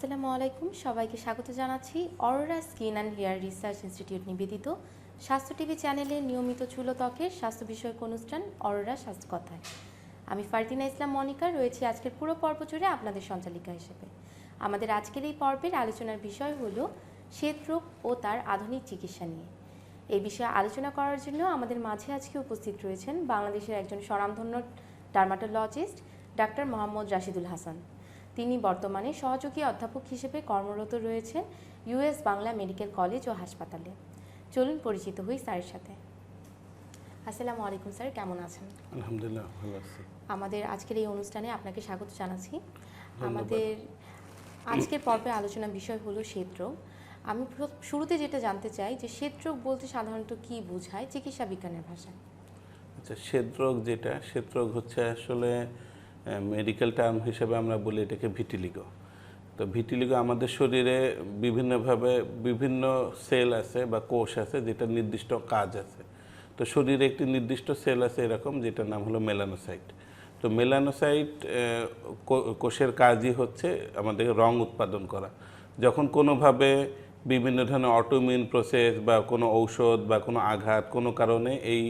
আসসালামু আলাইকুম, সবাইকে স্বাগত জানাচ্ছি Aurora skin and hair research institute নিবেদিত স্বাস্থ্য টিভি চ্যানেলে নিয়মিত চুল ও ত্বকের স্বাস্থ্য বিষয়ক অনুষ্ঠান অরোরা স্বাস্থ্য কথায়। আমি ফারদিনা ইসলাম মনিকা রয়েছি আজকের পুরো পর্ব জুড়ে আপনাদের সঞ্চালিকা হিসেবে। আমাদের আজকের এই পর্বের আলোচনার বিষয় হলো শ্বেতরোগ ও তার আধুনিক চিকিৎসা নিয়ে। এই বিষয়ে আলোচনা করার জন্য আমাদের মাঝে আজকে উপস্থিত রয়েছেন বাংলাদেশের একজন স্বনামধন্য ডার্মাটোলজিস্ট ডাক্তার মোহাম্মদ রাশিদুল হাসান। তিনি বর্তমানে সহযোগী অধ্যাপক হিসেবে কর্মরত রয়েছেন ইউএস বাংলা মেডিকেল কলেজ ও হাসপাতালে। চলুন পরিচিত হই স্যারের সাথে। আসসালামু আলাইকুম স্যার, কেমন আছেন? আলহামদুলিল্লাহ, ভালো আছি। আমাদের আজকের এই অনুষ্ঠানে আপনাকে স্বাগত জানাচ্ছি। আমাদের আজকের পর্বে আলোচনার বিষয় হলো শ্বেতরোগ। আমি শুরুতে যেটা জানতে চাই যে শ্বেতরোগ বলতে সাধারণত কি বোঝায় চিকিৎসা বিজ্ঞানের ভাষায়? আচ্ছা, শ্বেতরোগ হচ্ছে আসলে মেডিকেল টার্ম হিসেবে আমরা বলি এটাকে ভিটিলিগো। তো ভিটিলিগো আমাদের শরীরে বিভিন্নভাবে বিভিন্ন সেল আছে বা কোষ আছে যেটা নির্দিষ্ট কাজ আছে। তো শরীরে একটি নির্দিষ্ট সেল আছে এরকম, যেটার নাম হলো মেলানোসাইট। তো মেলানোসাইট কোষের কাজই হচ্ছে আমাদের রং উৎপাদন করা। যখন কোনোভাবে বিভিন্ন ধরনের অটোইমিউন প্রসেস বা কোনো ঔষধ বা কোনো আঘাত কোনো কারণে এই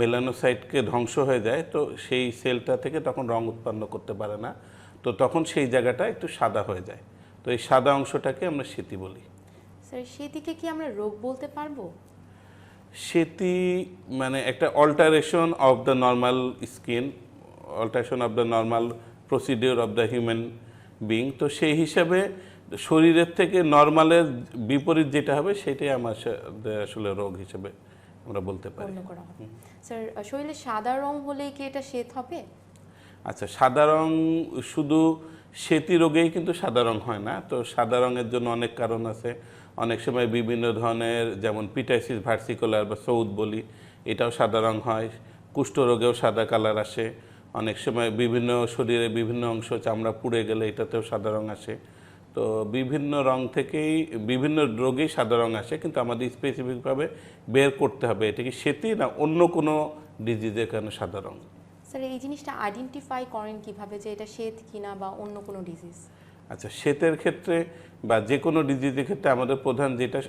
মেলানোসাইটকে ধ্বংস হয়ে যায়, তো সেই সেলটা থেকে তখন রং উৎপন্ন করতে পারে না, তো তখন সেই জায়গাটা একটু সাদা হয়ে যায়। তো এই সাদা অংশটাকে আমরা শ্বেতি বলি। স্যার, সেদিকে কি আমরা রোগ বলতে পারবো? শ্বেতি মানে একটা alteration of the normal skin, alteration of the normal procedure of the human being. তো সেই হিসাবে শরীরের থেকে নর্মালের বিপরীত যেটা হবে সেটাই আমার আসলে রোগ হিসেবে আমরা বলতে পারি। স্যার, শরীরে সাদা রং হলেই কি এটা শ্বেত হবে? আচ্ছা, সাদা রং শুধু শ্বেতি রোগেই কিন্তু সাদা রং হয় না। তো সাদা রঙের জন্য অনেক কারণ আছে। অনেক সময় বিভিন্ন ধরনের, যেমন পিটাইসিস ভার্সিকুলার বা সৌদ বলি, এটাও সাদা রং হয়। কুষ্ঠরোগেও সাদা কালার আসে। অনেক সময় বিভিন্ন শরীরে বিভিন্ন অংশ চামড়া পুড়ে গেলে এটাতেও সাদা রং আসে। তো বিভিন্ন রং থেকেই বিভিন্ন রোগেই সাদা রং আসে, কিন্তু আমাদের স্পেসিফিকভাবে বের করতে হবে এটা কি শ্বেতি না অন্য কোনো ডিজিজের কারণে সাদা রং। স্যার, এই জিনিসটা আইডেন্টিফাই করেন কিভাবে যে এটা শ্বেত কিনা বা অন্য কোনো ডিজিজ? আচ্ছা, শ্বেতের ক্ষেত্রে বা যে কোনো ডিজিজের ক্ষেত্রে আমাদের প্রধান যেটা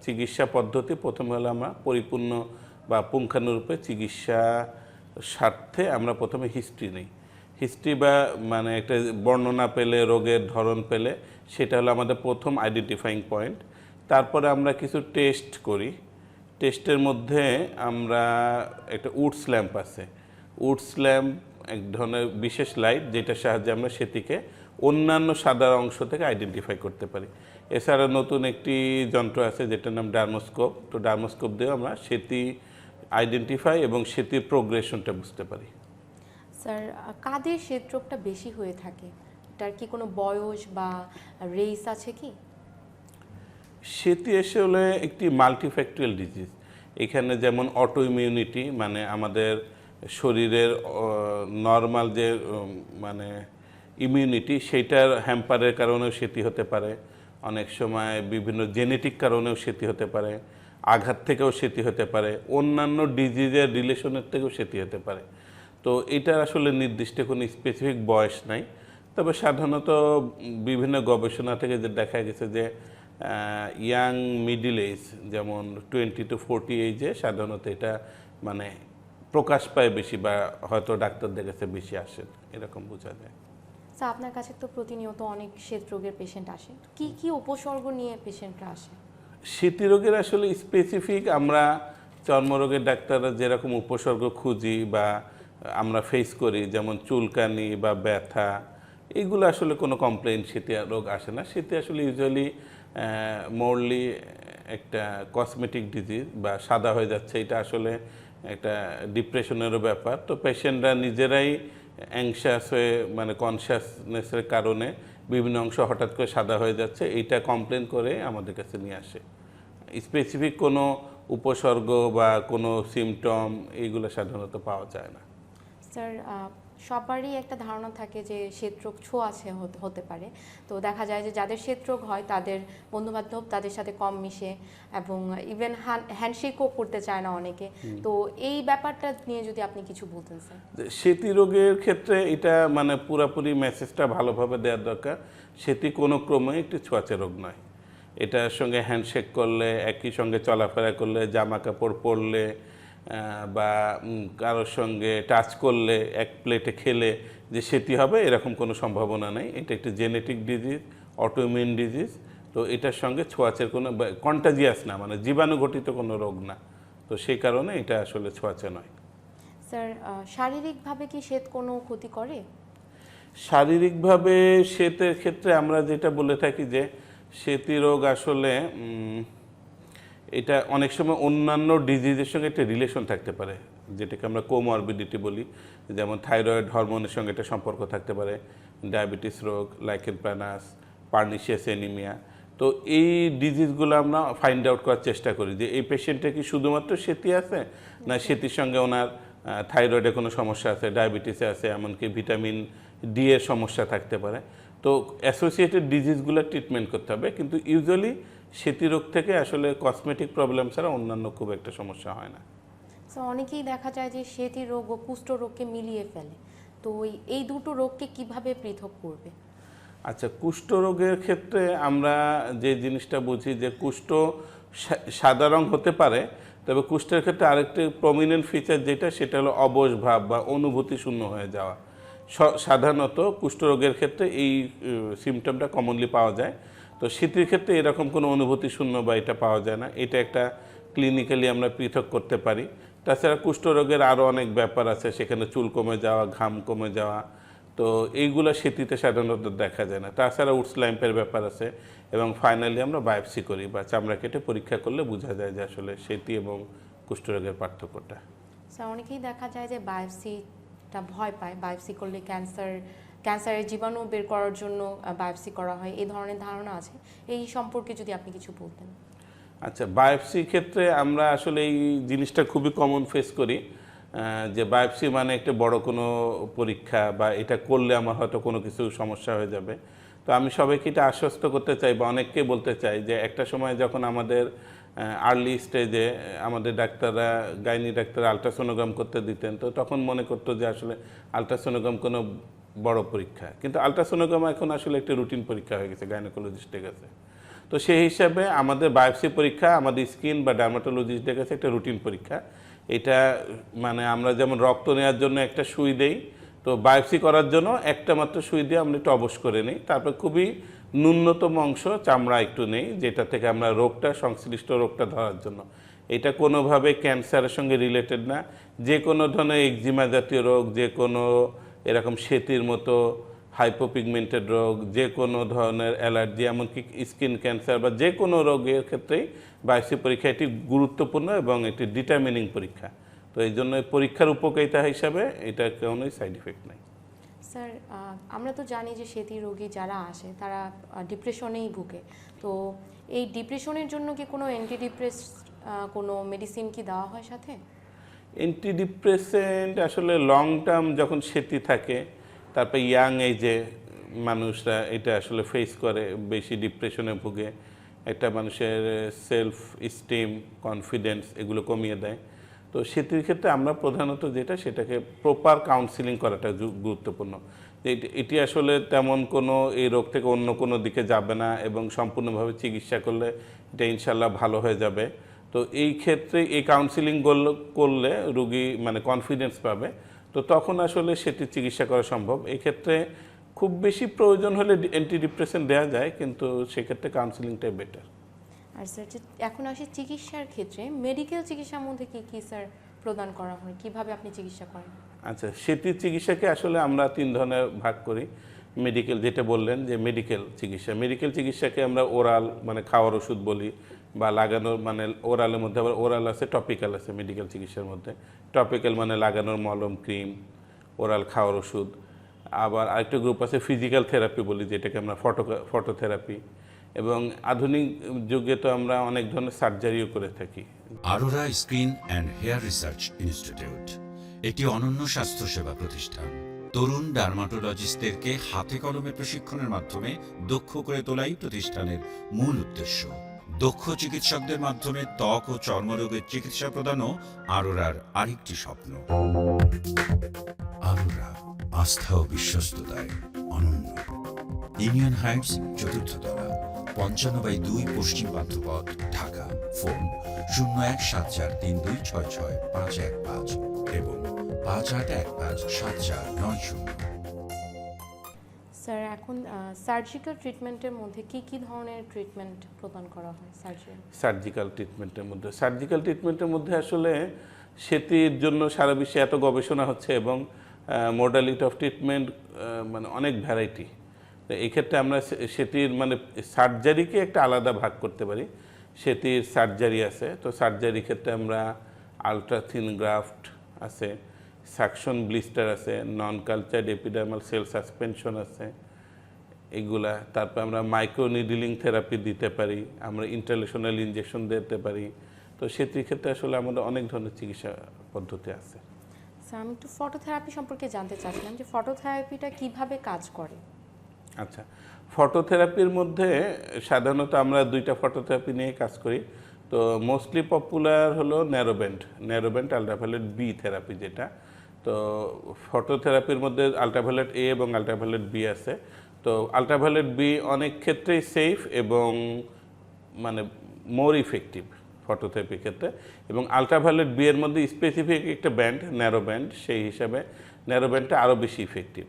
চিকিৎসা পদ্ধতি, প্রথমে হলো আমরা পরিপূর্ণ বা পুঙ্খানুরূপে চিকিৎসা স্বার্থে আমরা প্রথমে হিস্ট্রি নিই। হিস্ট্রি বা মানে একটা বর্ণনা পেলে, রোগের ধরন পেলে, সেটা হলো আমাদের প্রথম আইডেন্টিফাইং পয়েন্ট। তারপরে আমরা কিছু টেস্ট করি। টেস্টের মধ্যে আমরা একটা উডস ল্যাম্প আছে, উডস ল্যাম্প এক ধরনের বিশেষ লাইট যেটার সাহায্যে আমরা সেটিকে অন্যান্য সাদা অংশ থেকে আইডেন্টিফাই করতে পারি। এছাড়া নতুন একটি যন্ত্র আছে যেটার নাম ডার্মোস্কোপ। তো ডার্মোস্কোপ দিয়েও আমরা সেটি আইডেন্টিফাই এবং সেটির প্রোগ্রেশনটা বুঝতে পারি। স্যার, কাদের শ্বেতরোগটা বেশি হয়ে থাকে? এটার কি কোনো বয়স বা রেস আছে কি? সেটি আসলে একটি মাল্টিফ্যাক্টরিয়াল ডিজিজ। এখানে যেমন অটো ইমিউনিটি, মানে আমাদের শরীরের নর্মাল যে মানে ইমিউনিটি, সেইটার হ্যাম্পারের কারণেও সেটি হতে পারে। অনেক সময় বিভিন্ন জেনেটিক কারণেও সেটি হতে পারে, আঘাত থেকেও সেটি হতে পারে, অন্যান্য ডিজিজের রিলেশনের থেকেও সেটি হতে পারে। তো এটার আসলে নির্দিষ্ট কোনো স্পেসিফিক বয়স নাই। তবে সাধারণত বিভিন্ন গবেষণা থেকে যে দেখা গেছে যে ইয়াং মিডিল এজ, যেমন 20 to 40 এইজে সাধারণত এটা মানে প্রকাশ পায় বেশি, বা হয়তো ডাক্তারদের কাছে বেশি আসে, এরকম বোঝা যায়। স্যার, আপনার কাছে তো প্রতিনিয়ত অনেক শ্বেতরোগের পেশেন্ট আসে, কি কি উপসর্গ নিয়ে পেশেন্টরা আসে? শ্বেতি রোগের আসলে স্পেসিফিক আমরা চর্মরোগের ডাক্তাররা যেরকম উপসর্গ খুঁজি বা আমরা ফেস করি, যেমন চুলকানি বা ব্যথা, এইগুলো আসলে কোনো কমপ্লেন শীতে রোগ আসে না। শীতে আসলে ইউজুয়ালি মোরলি একটা কসমেটিক ডিজিজ বা সাদা হয়ে যাচ্ছে, এটা আসলে একটা ডিপ্রেশনেরও ব্যাপার। তো পেশেন্টরা নিজেরাই অ্যাংশাস হয়ে, মানে কনসিয়াসনেসের কারণে বিভিন্ন অংশ হঠাৎ করে সাদা হয়ে যাচ্ছে, এইটা কমপ্লেন করে আমাদের কাছে নিয়ে আসে। স্পেসিফিক কোনো উপসর্গ বা কোনো সিমটম এইগুলো সাধারণত পাওয়া যায় না। স্যার, সবারই একটা ধারণা থাকে যে শ্বেতরোগ ছোঁয়াচে হতে পারে। তো দেখা যায় যে যাদের শ্বেতরোগ হয় তাদের বন্ধুবান্ধব তাদের সাথে কম মিশে এবং ইভেন হ্যান্ডশেকও করতে চায় না অনেকে। তো এই ব্যাপারটা নিয়ে যদি আপনি কিছু বলতেন স্যার। সেতী রোগের ক্ষেত্রে এটা মানে পুরাপুরি মেসেজটা ভালোভাবে দেওয়ার দরকার। সেতী কোনো ক্রমে একটি ছোঁয়াচে রোগ নয়। এটার সঙ্গে হ্যান্ডশেক করলে, একই সঙ্গে চলাফেরা করলে, জামা কাপড় পরলে বা কারোর সঙ্গে টাচ করলে, এক প্লেটে খেলে যে সেতী হবে এরকম কোনো সম্ভাবনা নেই। এটা একটি জেনেটিক ডিজিজ, অটোইমিউন ডিজিজ। তো এটার সঙ্গে ছোঁয়াচের কোনো কন্টাজিয়াস না, মানে জীবাণুঘটিত কোনো রোগ না। তো সেই কারণে এটা আসলে ছোঁয়াচে নয়। স্যার শারীরিকভাবে কি শ্বেত কোনো ক্ষতি করে? শারীরিকভাবে শ্বেতের ক্ষেত্রে আমরা যেটা বলে থাকি যে শ্বেতি রোগ আসলে এটা অনেক সময় অন্যান্য ডিজিজের সঙ্গে একটা রিলেশন থাকতে পারে, যেটাকে আমরা কোমরবিডিটি বলি। যেমন থাইরয়েড হরমোনের সঙ্গে একটা সম্পর্ক থাকতে পারে, ডায়াবেটিস রোগ, লাইকেন প্ল্যানাস, পার্নিশিয়াস অ্যানিমিয়া। তো এই ডিজিজগুলো আমরা ফাইন্ড আউট করার চেষ্টা করি যে এই পেশেন্টটা কি শুধুমাত্র শ্বেতি আছে, না শ্বেতির সঙ্গে ওনার থাইরয়েডে কোনো সমস্যা আছে, ডায়াবেটিসে আছে, এমনকি ভিটামিন ডি এর সমস্যা থাকতে পারে। তো অ্যাসোসিয়েটেড ডিজিজগুলো ট্রিটমেন্ট করতে হবে, কিন্তু ইউজুয়ালি শ্বেতি রোগ থেকে আসলে কসমেটিক প্রবলেম ছাড়া অন্যান্য খুব একটা সমস্যা হয় না। তো অনেকেই দেখা যায় যে শ্বেতি রোগ ও কুষ্ঠ রোগকে মিলিয়ে ফেলে। তো এই দুটো রোগকে কিভাবে পৃথক করবে? আচ্ছা, কুষ্ঠ রোগের ক্ষেত্রে আমরা যে জিনিসটা বুঝি যে কুষ্ঠ সাদা রং হতে পারে, তবে কুষ্ঠের ক্ষেত্রে আরেকটি প্রমিনেন্ট ফিচার যেটা, সেটা হলো অবশ ভাব বা অনুভূতি শূন্য হয়ে যাওয়া। সাধারণত কুষ্ঠ রোগের ক্ষেত্রে এই সিমটমটা কমনলি পাওয়া যায়। তো শীতের ক্ষেত্রে এরকম কোনো অনুভূতি শূন্য বা এটা পাওয়া যায় না। এটা একটা ক্লিনিক্যালি আমরা পৃথক করতে পারি। তাছাড়া কুষ্ঠ রোগের আরও অনেক ব্যাপার আছে, সেখানে চুল কমে যাওয়া, ঘাম কমে যাওয়া। তো এইগুলো শীতিতে সাধারণত দেখা যায় না। তাছাড়া উডস ল্যাম্পের ব্যাপার আছে, এবং ফাইনালি আমরা বায়োপসি করি বা চামড়া কেটে পরীক্ষা করলে বোঝা যায় যে আসলে সেতী এবং কুষ্ঠরোগের পার্থক্যটা। স্যার অনেকেই দেখা যায় যে বায়োপসিটা ভয় পায়, বায়োপসি করলে ক্যান্সারের জীবাণু বের করার জন্য বায়োপসি করা হয়, এই ধরনের ধারণা আছে। এই সম্পর্কে যদি আপনি কিছু বলতেন। আচ্ছা, বায়োপসির ক্ষেত্রে আমরা আসলে এই জিনিসটা খুবই কমন ফেস করি যে বায়োপসি মানে একটা বড় কোনো পরীক্ষা, বা এটা করলে আমার হয়তো কোনো কিছু সমস্যা হয়ে যাবে। তো আমি সবাইকে এটা আশ্বস্ত করতে চাই বা অনেককে বলতে চাই যে একটা সময় যখন আমাদের আর্লি স্টেজে আমাদের ডাক্তাররা, গাইনি ডাক্তাররা আলট্রাসোনোগ্রাম করতে দিতেন, তো তখন মনে করতো যে আসলে আলট্রাসোনোগ্রাম কোনো বড় পরীক্ষা, কিন্তু আলট্রাসোনোগ্রাম এখন আসলে একটা রুটিন পরীক্ষা হয়ে গেছে গাইনোকোলজিস্টের কাছে। তো সেই হিসাবে আমাদের বায়োপসি পরীক্ষা আমাদের স্কিন বা ডার্মাটোলজিস্টদের কাছে একটা রুটিন পরীক্ষা। এটা মানে আমরা যেমন রক্ত নেওয়ার জন্য একটা সুই দেই, তো বায়োপসি করার জন্য একটা মাত্র সুই দিয়ে আমরা একটু অবশ করে নিই। তারপর খুবই ন্যূনতম অংশ চামড়া একটু নেই, যেটা থেকে আমরা রোগটা, সংশ্লিষ্ট রোগটা ধরার জন্য। এটা কোনোভাবে ক্যান্সারের সঙ্গে রিলেটেড না। যে কোনো ধরনের এক্সিমা জাতীয় রোগ, যে কোনো এরকম সেতির মতো হাইপোপিগমেন্টেড রোগ, যে কোনো ধরনের অ্যালার্জি, এমনকি স্কিন ক্যান্সার বা যে কোনো রোগের ক্ষেত্রেই বায়োপসি পরীক্ষা একটি গুরুত্বপূর্ণ এবং একটি ডিটারমিনিং পরীক্ষা। তো এই জন্য পরীক্ষার উপকারিতা হিসাবে এটা কোনোই সাইড ইফেক্ট নাই। স্যার আমরা তো জানি যে সেতী রোগী যারা আসে তারা ডিপ্রেশনেই ভুগে। তো এই ডিপ্রেশনের জন্য কি কোনো কোনো মেডিসিন কি দেওয়া হয় সাথে? অ্যান্টিডিপ্রেসেন্ট আসলে লং টার্ম যখন সেতী থাকে, তারপর ইয়াং এজে মানুষরা এটা আসলে ফেস করে, বেশি ডিপ্রেশনে ভুগে, একটা মানুষের সেলফ স্টিম, কনফিডেন্স এগুলো কমিয়ে দেয়। তো সেটির ক্ষেত্রে আমরা প্রধানত যেটা, সেটাকে প্রপার কাউন্সিলিং করাটা গুরুত্বপূর্ণ। এটি আসলে তেমন কোনো এই রোগ থেকে অন্য কোনো দিকে যাবে না, এবং সম্পূর্ণভাবে চিকিৎসা করলে এটা ইনশাল্লাহ ভালো হয়ে যাবে। তো এই ক্ষেত্রে এই কাউন্সিলিং করলে রুগী মানে কনফিডেন্স পাবে, তো তখন আসলে সেটি চিকিৎসা করা সম্ভব। এই ক্ষেত্রে খুব বেশি প্রয়োজন হলে অ্যান্টিডিপ্রেসেন্ট দেওয়া যায়, কিন্তু সেক্ষেত্রে কাউন্সিলিংটাই বেটার। আর স্যার এখন আসে চিকিৎসার ক্ষেত্রে, মেডিকেল চিকিৎসার মধ্যে কি কি স্যার প্রদান করা হয়, কিভাবে আপনি চিকিৎসা করেন? আচ্ছা, সেটির চিকিৎসাকে আসলে আমরা 3 ধরনের ভাগ করি। মেডিকেল, যেটা বললেন যে মেডিকেল চিকিৎসাকে আমরা ওরাল মানে খাওয়ার ওষুধ বলি, বা লাগানোর মানে ওরালের মধ্যে আবার ওরাল আছে, টপিক্যাল আছে। মেডিকেল চিকিৎসার মধ্যে টপিক্যাল মানে লাগানোর মলম, ক্রিম, ওরাল খাওয়ার ওষুধ। আবার আরেকটা গ্রুপ আছে ফিজিক্যাল থেরাপি বলি, যেটাকে আমরা ফটোথেরাপি, এবং আধুনিক যুগে তো আমরা অনেক ধরনের সার্জারিও করে থাকি। Aurora skin and hair research institute একটি অনন্য স্বাস্থ্যসেবা প্রতিষ্ঠান। তরুণ ডার্মাটোলজিস্টদেরকে হাতে কলমে প্রশিক্ষণের মাধ্যমে দক্ষ করে তোলাই প্রতিষ্ঠানের মূল উদ্দেশ্য। দক্ষ চিকিৎসকদের মাধ্যমে ত্বক ও চর্মরোগের চিকিৎসা প্রদানও আরোরার আরেকটি স্বপ্ন। আরোরা, আস্থা ও বিশ্বস্ততায় অনন্য। ইউনিয়ন হাইটস, 4th তলা, 55/2 পশ্চিম পান্থপথ, ঢাকা। ফোন 017432665515 এবং 58157490। স্যার, এখন সার্জিক্যাল ট্রিটমেন্টের মধ্যে কি কি ধরনের ট্রিটমেন্ট প্রদান করা হয় সার্জারি? সার্জিক্যাল ট্রিটমেন্টের মধ্যে আসলে সেটির জন্য সারা বিশ্বে এত গবেষণা হচ্ছে এবং মডালিটি অফ ট্রিটমেন্ট মানে অনেক ভ্যারাইটি। তো এই ক্ষেত্রে আমরা সেটির মানে সার্জারিকে একটা আলাদা ভাগ করতে পারি। সেটির সার্জারি আছে, তো সার্জারি ক্ষেত্রে আমরা আলট্রাথিন গ্রাফট আছে, সাকশন ব্লিস্টার আছে, নন কালচার্ড এপিডার্মাল সেল সাসপেনশন আছে এগুলা। তারপর আমরা মাইক্রো নিডলিং থেরাপি দিতে পারি, আমরা ইন্টারলেশনাল ইনজেকশন দিতে পারি। তো সেটির ক্ষেত্রে আসলে আমাদের অনেক ধরনের চিকিৎসা পদ্ধতি আছে। স্যার, আমি একটু ফটোথেরাপি সম্পর্কে জানতে চাচ্ছিলাম যে ফটোথেরাপিটা কিভাবে কাজ করে? আচ্ছা, ফটোথেরাপির মধ্যে সাধারণত আমরা 2টা ফটোথেরাপি নিয়ে কাজ করি। তো মোস্টলি পপুলার হলো ন্যারোব্যান্ড আল্ট্রাভায়োলেট বি থেরাপি যেটা। তো ফটোথেরাপির মধ্যে আল্ট্রাভায়োলেট এ এবং আল্ট্রাভায়োলেট বি আছে। তো আল্ট্রাভায়োলেট বি অনেক ক্ষেত্রেই সেফ এবং মানে মোর ইফেক্টিভ ফটোথেরাপির ক্ষেত্রে, এবং আল্ট্রাভায়োলেট বি এর মধ্যে স্পেসিফিক একটা ব্যান্ড ন্যারোব্যান্ড, সেই হিসাবে ন্যারোব্যান্ডটা আরও বেশি ইফেক্টিভ।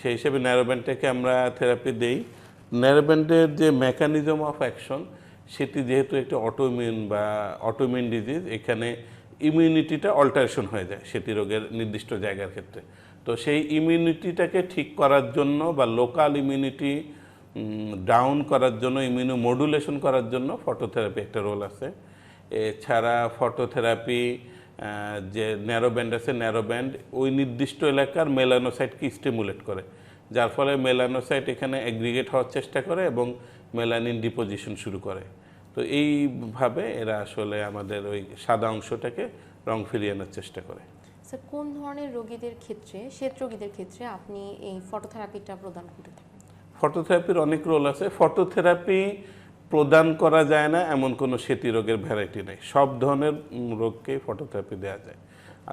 সেই হিসেবে ন্যারোব্যান্ডটাকে আমরা থেরাপি দেই। ন্যারোব্যান্ডের যে মেকানিজম অফ অ্যাকশন সেটি যেহেতু একটা অটোইমিউন ডিজিজ, এখানে ইমিউনিটিটা অল্টারেশন হয়ে যায় সেটি রোগের নির্দিষ্ট জায়গার ক্ষেত্রে। তো সেই ইমিউনিটিটাকে ঠিক করার জন্য বা লোকাল ইমিউনিটি ডাউন করার জন্য, ইমিউনো মডুলেশন করার জন্য ফটোথেরাপি একটা রোল আছে। এছাড়া ফটোথেরাপি যে ন্যারোব্যান্ড আছে, ন্যারোব্যান্ড ওই নির্দিষ্ট এলাকার মেলানোসাইটকে স্টিমুলেট করে, যার ফলে মেলানোসাইট এখানে অ্যাগ্রিগেট হওয়ার চেষ্টা করে এবং মেলানিন ডিপোজিশন শুরু করে। তো এইভাবে এরা আসলে আমাদের ওই সাদা অংশটাকে রং ফিরিয়ে আনার চেষ্টা করে। স্যার, কোন ধরনের রোগীদের ক্ষেত্রে, শ্বেত রোগীদের ক্ষেত্রে আপনি এই ফটোথেরাপিটা প্রদান করে থাকেন? ফটোথেরাপির অনেক রোল আছে। ফটোথেরাপি প্রদান করা যায় না এমন কোনো সেতি রোগের ভ্যারাইটি নেই, সব ধরনের রোগকেই ফটোথেরাপি দেওয়া যায়।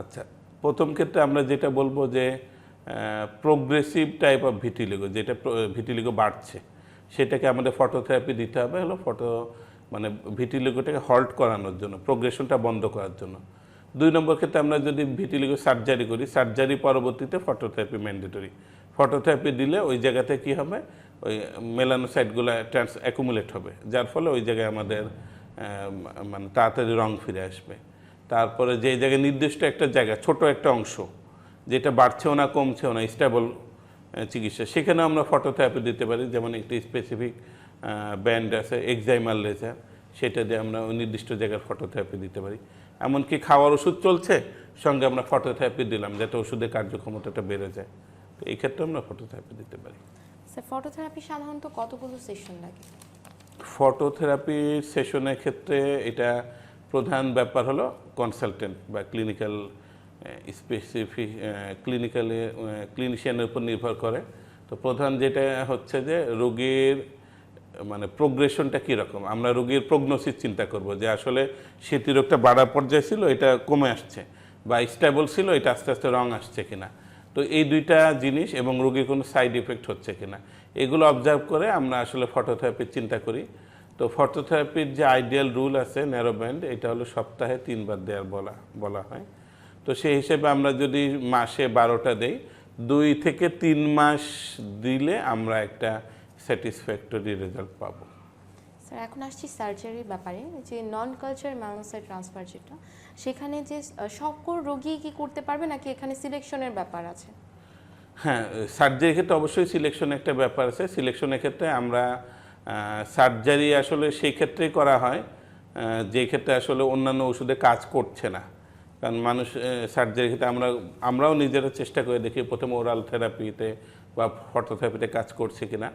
আচ্ছা, প্রথম ক্ষেত্রে আমরা যেটা বলবো যে প্রোগ্রেসিভ টাইপ অফ ভিটিলিগো, যেটা ভিটিলিগো বাড়ছে, সেটাকে আমাদের ফটোথেরাপি দিতে হবে হলো মানে ভিটিলিগোটাকে হল্ট করানোর জন্য, প্রোগ্রেশনটা বন্ধ করার জন্য। 2 নম্বর ক্ষেত্রে আমরা যদি ভিটিলিগো সার্জারি করি, সার্জারি পরবর্তীতে ফটোথেরাপি ম্যান্ডেটরি। ফটোথেরাপি দিলে ওই জায়গাতে কী হবে, ওই মেলানোসাইটগুলো অ্যাকুমুলেট হবে, যার ফলে ওই জায়গায় আমাদের মানে তাড়াতাড়ি রং ফিরে আসবে। তারপরে যে জায়গায় নির্দিষ্ট একটা জায়গা, ছোট একটা অংশ যেটা বাড়ছেও না কমছেও না, স্টেবল চিকিৎসা, সেখানেও আমরা ফটোথেরাপি দিতে পারি। যেমন একটি স্পেসিফিক ব্যান্ড আছে এক্সাইমাল লেজার, সেটা দিয়ে আমরা ওই নির্দিষ্ট জায়গার ফটোথেরাপি দিতে পারি। এমনকি খাওয়ার ওষুধ চলছে, সঙ্গে আমরা ফটোথেরাপি দিলাম যাতে ওষুধের কার্যক্ষমতাটা বেড়ে যায়। তো এই ক্ষেত্রে আমরা ফটোথেরাপি দিতে পারি। স্যার, ফটোথেরাপি সাধারণত কতগুলো সেশন লাগে? ফটোথেরাপি সেশনের ক্ষেত্রে এটা প্রধান ব্যাপার হলো কনসালটেন্ট বা স্পেসিফিক ক্লিনিশিয়ানের উপর নির্ভর করে। তো প্রধান যেটা হচ্ছে যে রোগীর মানে প্রোগ্রেশনটা কীরকম, আমরা রোগীর প্রগনোসিস চিন্তা করব যে আসলে সেতি রোগটা বাড়ার পর্যায়ে ছিল, এটা কমে আসছে, বা স্টেবল ছিল, এটা আস্তে আস্তে রং আসছে কিনা। তো এই 2টা জিনিস, এবং রোগীর কোনো সাইড ইফেক্ট হচ্ছে কিনা, এগুলো অবজার্ভ করে আমরা আসলে ফটোথেরাপির চিন্তা করি। তো ফটোথেরাপির যে আইডিয়াল রুল আছে ন্যারোব্যান্ড, এটা হলো সপ্তাহে 3 বার দেওয়ার বলা হয়। তো সেই হিসেবে আমরা যদি মাসে 12টা দেই, 2 থেকে 3 মাস দিলে আমরা একটা স্যাটিসফ্যাক্টরি রেজাল্ট পাবো। স্যার, এখন আসছি সার্জারির ব্যাপারে, যে নন কালচার মেলানোসাইট ট্রান্সফার যেটা, সেখানে যে সকল রোগী কি করতে পারবে নাকি এখানে সিলেকশনের ব্যাপার আছে? হ্যাঁ, সার্জারির ক্ষেত্রে অবশ্যই সিলেকশনের একটা ব্যাপার আছে। সিলেকশনের ক্ষেত্রে আমরা সার্জারি আসলে সেই ক্ষেত্রেই করা হয় যে ক্ষেত্রে আসলে অন্যান্য ওষুধে কাজ করছে না। কারণ মানুষ সার্জারির ক্ষেত্রে আমরাও নিজেরা চেষ্টা করে দেখি প্রথমে ওরাল থেরাপিতে বা ফটোথেরাপিতে কাজ করছে কিনা।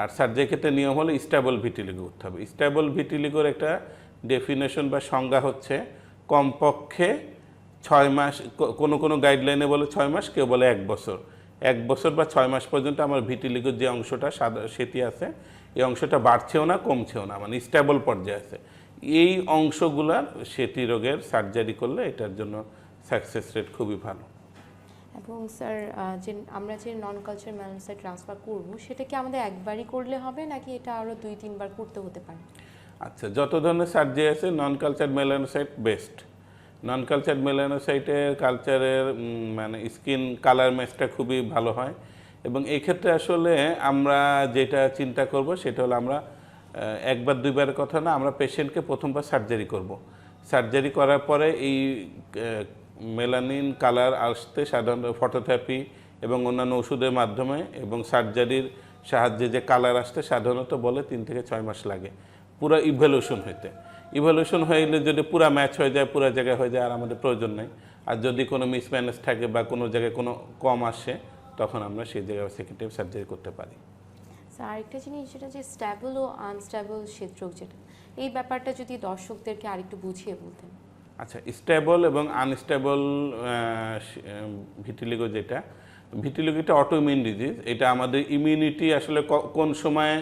আর সার্জারির ক্ষেত্রে নিয়ম হলো স্টেবল ভিটিলিগো করতে হবে। স্টেবল ভিটিলিগোর একটা ডেফিনেশন বা সংজ্ঞা হচ্ছে কমপক্ষে 6 মাস, কোনো গাইডলাইনে বলে 6 মাস, কেউ বলে 1 বছর, 1 বছর বা 6 মাস পর্যন্ত আমার ভিটিলিগোর যে অংশটা সেতি আছে এই অংশটা বাড়ছেও না কমছেও না, মানে স্টেবল পর্যায়ে আছে। এই অংশগুলার সেতি রোগের সার্জারি করলে এটার জন্য সাকসেস রেট খুবই ভালো। এবং স্যার যে আমরা যে নন কালচার মেলানোসাইট ট্রান্সফার করব সেটা কি আমাদের একবারই করলে হবে নাকি এটা আরও 2-3 বার করতে হতে পারে? আচ্ছা, যত ধরনের সার্জারি আছে নন কালচার মেলানোসাইট বেস্ট। নন কালচার মেলানোসাইটের কালচারের মানে স্কিন কালার ম্যাচটা খুবই ভালো হয়, এবং এই ক্ষেত্রে আসলে আমরা যেটা চিন্তা করব সেটা হলো আমরা 1-2 বার কথা না, আমরা পেশেন্টকে প্রথমবার সার্জারি করব। সার্জারি করার পরে এই মেলানিন কালার আসতে সাধারণত ফটোথেরাপি এবং অন্যান্য ওষুধের মাধ্যমে এবং সার্জারির সাহায্যে যে কালার আসতে সাধারণত বলে 3 থেকে 6 মাস লাগে পুরো ইভ্যালুয়েশন হইতে। ইভ্যালুয়েশন হইলে যদি পুরো ম্যাচ হয়ে যায়, পুরো জায়গায় হয়ে যায়, আর আমাদের প্রয়োজন নেই। আর যদি কোনো মিসম্যানেজ থাকে বা কোনো জায়গায় কোনো কম আসে তখন আমরা সেই জায়গায় সেকেন্ড টাইম সার্জারি করতে পারি। স্যার আরেকটা জিনিস যেটা যে স্ট্যাবল ও আনস্ট্যাবল হৃদরোগ যেটা, এই ব্যাপারটা যদি দর্শকদেরকে আরেকটু বুঝিয়ে বলতেন। আচ্ছা, স্টেবল এবং আনস্টেবল ভিটিলিগো যেটা, ভিটিলিগো এটা অটোইমিউন ডিজিজ। এটা আমাদের ইমিউনিটি আসলে কোন সময়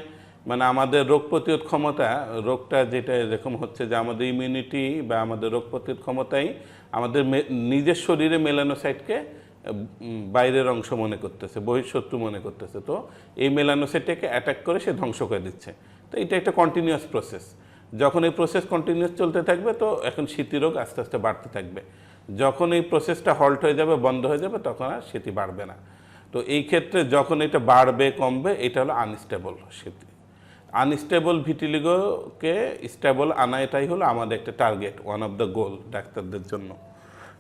মানে আমাদের রোগ প্রতিরোধ ক্ষমতা, রোগটা যেটা এরকম হচ্ছে যে আমাদের ইমিউনিটি বা আমাদের রোগ প্রতিরোধ ক্ষমতাই আমাদের নিজের শরীরে মেলানোসাইটকে বাইরের অংশ মনে করতেছে, বহিঃশত্রু মনে করতেছে। তো এই মেলানোসাইটটাকে অ্যাটাক করে সে ধ্বংস করে দিচ্ছে। তো এটা একটা কন্টিনিউয়াস প্রসেস। যখন এই প্রসেস কন্টিনিউয়াস চলতে থাকবে তো এখন স্মৃতি রোগ আস্তে আস্তে বাড়তে থাকবে। যখন এই প্রসেসটা হল্ট হয়ে যাবে, বন্ধ হয়ে যাবে, তখন আর স্মৃতি বাড়বে না। তো এই ক্ষেত্রে যখন এটা বাড়বে কমবে, এটা হলো আনস্টেবল স্মৃতি। আনস্টেবল ভিটিলিগোকে স্টেবল আনা এটাই হলো আমাদের একটা টার্গেট, ওয়ান অফ দ্য গোল ডাক্তারদের জন্য।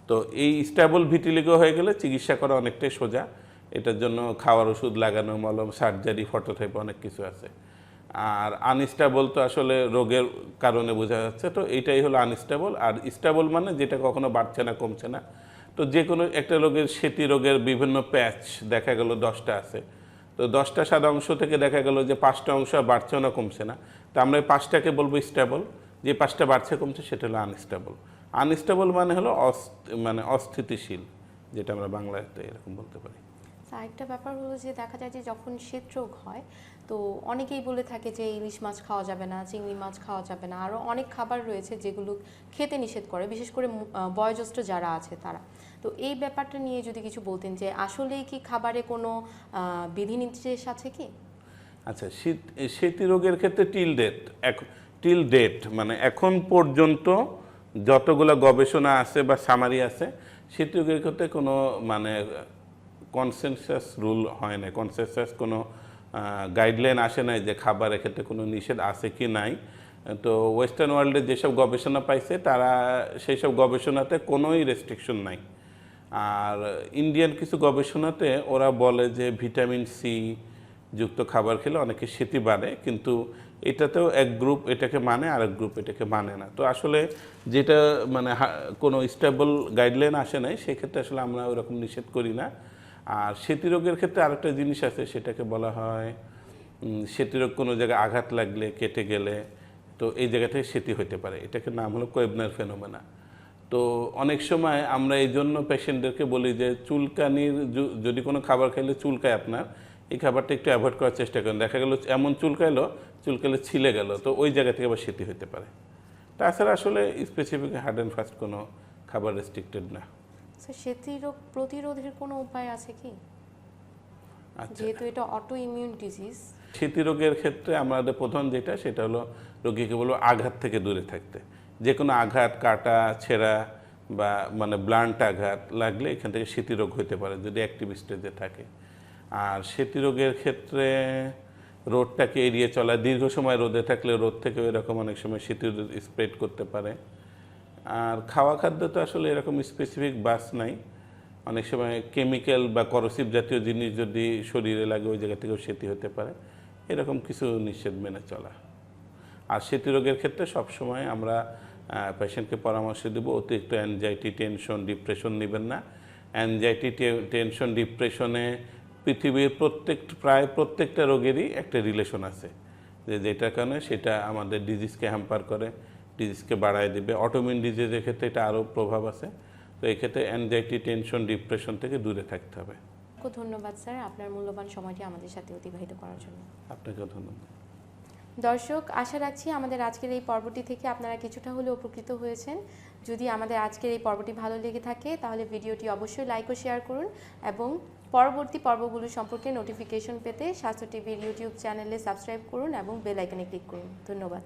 তো এই স্টেবল ভিটিলিগো হয়ে গেলে চিকিৎসা করা অনেকটাই সোজা। এটার জন্য খাওয়ার ওষুধ, লাগানো মলম, সার্জারি, ফটোথেরাপি অনেক কিছু আছে। আর আনস্টেবল তো আসলে রোগের কারণে বোঝা যাচ্ছে। তো এইটাই হলো আনস্টেবল। আর স্টেবল মানে যেটা কখনো বাড়ছে না, কমছে না। তো যে কোনো একটা রোগের, সেতি রোগের বিভিন্ন প্যাচ দেখা গেল 10টা আছে। তো 10টা সাদা অংশ থেকে দেখা গেল যে 5টা অংশ বাড়ছেও না, কমছে না। তো আমরা এই 5টাকে বলবো স্টেবল। যে 5টা বাড়ছে কমছে সেটা হলো আনস্টেবল। আনস্টেবল মানে হলো মানে অস্থিতিশীল, যেটা আমরা বাংলাতে এরকম বলতে পারি। আরেকটা ব্যাপার হলো যে দেখা যায় যে যখন হৃদরোগ হয় তো অনেকেই বলে থাকে যে ইলিশ মাছ খাওয়া যাবে না, চিংড়ি মাছ খাওয়া যাবে না, আরও অনেক খাবার রয়েছে যেগুলো খেতে নিষেধ করে, বিশেষ করে বয়োজ্যেষ্ঠ যারা আছে তারা। তো এই ব্যাপারটা নিয়ে যদি কিছু বলতেন যে আসলেই কি খাবারে কোনো বিধিনির্দেশ আছে কি? আচ্ছা, সেতি রোগের ক্ষেত্রে টিল ডেট মানে এখন পর্যন্ত যতগুলো গবেষণা আছে বা সামারি আছে, সেতি রোগের ক্ষেত্রে কোনো মানে কনসেনসাস রুল হয় না, কনসেনসাস কোনো গাইডলাইন আসে নাই যে খাবারের ক্ষেত্রে কোনো নিষেধ আছে কি নাই। তো ওয়েস্টার্ন ওয়ার্ল্ডে যেসব গবেষণা পাইছে তারা সেই সব গবেষণাতে কোনোই রেস্ট্রিকশন নাই। আর ইন্ডিয়ান কিছু গবেষণাতে ওরা বলে যে ভিটামিন সি যুক্ত খাবার খেলে অনেকে স্মৃতি বাড়ে, কিন্তু এটাতেও এক গ্রুপ এটাকে মানে আর এক গ্রুপ এটাকে মানে না। তো আসলে যেটা মানে কোনো স্টেবল গাইডলাইন আসে নাই, সেক্ষেত্রে আসলে আমরা ওরকম নিষেধ করি না। আর সেতি রোগের ক্ষেত্রে আরেকটা জিনিস আছে, সেটাকে বলা হয় সেতি রোগ কোনো জায়গায় আঘাত লাগলে, কেটে গেলে, তো এই জায়গা থেকে সেতি হতে পারে। এটাকে নাম হলো কোয়েবনার ফেনোমেনা। তো অনেক সময় আমরা এই জন্য পেশেন্টদেরকে বলি যে চুলকানির যদি কোনো খাবার খাইলে চুলকায় আপনার, এই খাবারটা একটু অ্যাভয়েড করার চেষ্টা করেন। দেখা গেল এমন চুলকাইলে ছিলে গেল, তো ওই জায়গা থেকে আবার সেতি হতে পারে। তাছাড়া আসলে স্পেসিফিক হার্ড অ্যান্ড ফাস্ট কোনো খাবার রেস্ট্রিক্টেড না। সেতি রোগ প্রতিরোধের কোনো উপায় আছে কি? আচ্ছা, যেহেতু এটা অটো ইমিউন ডিজিজ। সেতি রোগের ক্ষেত্রে আমাদের প্রধান যেটা, সেটা হলো রোগীকে বলবো আঘাত থেকে দূরে থাকতে। যে কোনো আঘাত, কাটা, ছেঁড়া বা মানে ব্লান্ট আঘাত লাগলে এখান থেকে সেতি রোগ হতে পারে যদি অ্যাক্টিভ স্টেজে থাকে। আর সেতি রোগের ক্ষেত্রে রোদটাকে এড়িয়ে চলা, দীর্ঘ সময় রোদে থাকলে রোদ থেকে এরকম অনেক সময় সেতি স্প্রেড করতে পারে। আর খাওয়া খাদ্য তো আসলে এরকম স্পেসিফিক বাস নাই, অনেক সময় কেমিক্যাল বা করসিভ জাতীয় জিনিস যদি শরীরে লাগে ওই জায়গা থেকেও সেতি হতে পারে, এরকম কিছু নিষেধ মেনে চলা। আর সেতি রোগের ক্ষেত্রে সবসময় আমরা পেশেন্টকে পরামর্শ দেব অতিরিক্ত অ্যাংজাইটি, টেনশন, ডিপ্রেশন নেবেন না। অ্যাংজাইটি, টেনশন, ডিপ্রেশনে পৃথিবীর প্রায় প্রত্যেকটা রোগেরই একটা রিলেশন আছে, যেটার কারণে সেটা আমাদের ডিজিজকে হ্যাম্পার করে, ডিজিজকে বাড়ায় দেবে। অটোইমিউন ডিজিজের ক্ষেত্রে এটা আরও প্রভাব আছে। তো এই ক্ষেত্রে অ্যাংজাইটি, টেনশন, ডিপ্রেশন থেকে দূরে থাকতে হবে। অসংখ্য ধন্যবাদ স্যার আপনার মূল্যবান সময়টি আমাদের সাথে অতিবাহিত করার জন্য। আপনাকেও ধন্যবাদ। দর্শক, আশা রাখছি আমাদের আজকের এই পর্বটি থেকে আপনারা কিছুটা হলেও উপকৃত হয়েছেন। যদি আমাদের আজকের এই পর্বটি ভালো লেগে থাকে তাহলে ভিডিওটি অবশ্যই লাইক ও শেয়ার করুন এবং পরবর্তী পর্বগুলো সম্পর্কে নোটিফিকেশন পেতে স্বাস্থ্য টিভির ইউটিউব চ্যানেলে সাবস্ক্রাইব করুন এবং বেল আইকনে ক্লিক করুন। ধন্যবাদ।